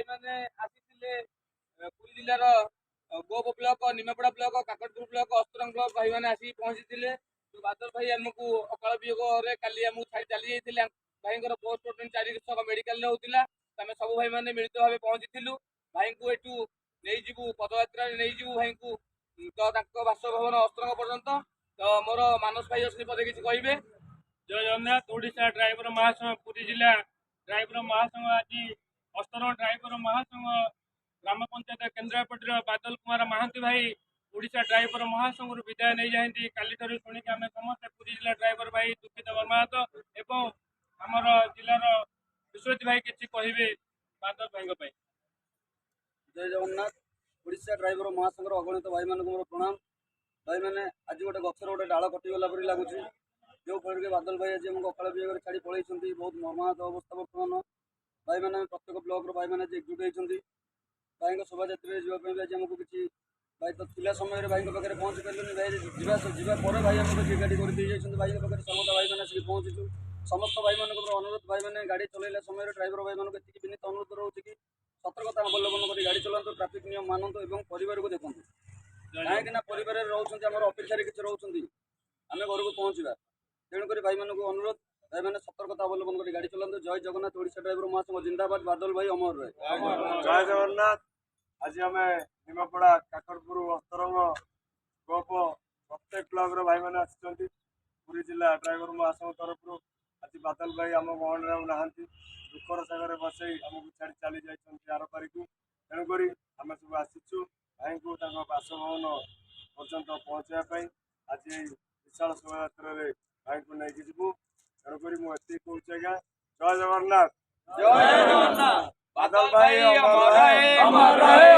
भाई मैंने आसी पुरी जिलार Gop block Nimapada block Kakatpur block Astaranga block भाई मैंने आसी पहुंची बादल भाई आमको अकाल वियोग काली आमको छाड़ी चली जाइए भाई पोस्टमार्टम 4 मेडिकल होता आम सब भाई मैंने मिलित भाव पहुंची भाई को यू नहीं पदयात्रा नहीं भाई को तो बासभवन अस्त्रंग पर्यंत तो मोर मानस भाई अच्छे पदे किसी कहे। जय जगन्नाथ। ओडिशा ड्राइवर महासंघ पुरी जिला ड्राइवर महासंघ आज अस्तर ड्राइवर महासंघ ग्राम पंचायत केन्द्रापटर बादल कुमार महांती भाई ओडिशा ड्राइवर महासंघ विदाय नहीं जाती काली शुणिक आम समस्त पुरी जिला ड्राइवर भाई दुखित मर्माहत एवं आमर जिलार विश्वजित भाई किसी कहे बादल भाई। जय जगन्नाथ। ओडिशा ड्राइवर महासंघ अगणित भाई मान मोर प्रणाम। भाई मैंने आज गोटे गचर गोटे डाल कटिगला परि लगुच जो फल के बादल भाई आज आमको अकाल वियोग छाड़ी पलैंट बहुत मर्माहत अवस्था बर्तमान भाई मैंने प्रत्येक ब्लॉक भाई मैंने एकजुट होती भाई शोभायात्रा जावाई आज आमको किसी भाई तो थिला समय भाई पाखे पहुँची पारे भाई जावापर भाई आमको जी गाड़ी कर भाई पाखे समस्त भाई मैंने आसिक पहुँचु समस्त भाई मान अनुरोध भाई मैंने गाड़ी चलैला समय ड्राइवर भाई मानक ये विनीत अनुरोध रोचे कि सतर्कता अवलम्बन कर गाड़ी चलातु ट्राफिक नियम मानतु और परिवार को देखूँ कहीं परिवार रोच अपेक्षा किसी रोच आम घर को पहुँचा तेणुक भाई मान अनुरोध भाई मैंने सतर्कता अवलम्बन कर गाड़ी चलातु। जय जगन्नाथ। ओडिशा ड्राइवर महासंघ जिंदाबाद। बादल भाई अमर रहे। जय जगन्नाथ। आज आम निमापड़ा काकटपुर अस्तरंग गोप प्रत्येक ब्लॉक भाई मैंने आसी पुरी जिला ड्राइवर महासंघ तरफ आज बादल भाई आम गहन ना दुखर सागर बसई आमको छाड़ी चली जाइए आर पारिक तेणुक आम सब आसीचु भाई को बासभवन पर्यंत पहुँचापी आज विशाल शोभायात्रा भाई को लेकिन जीवु तेणुक मुझे कहूँ आज्ञा जय जगन्नाथ। जय जगन्नाथ। बादल भाई अमर रहे।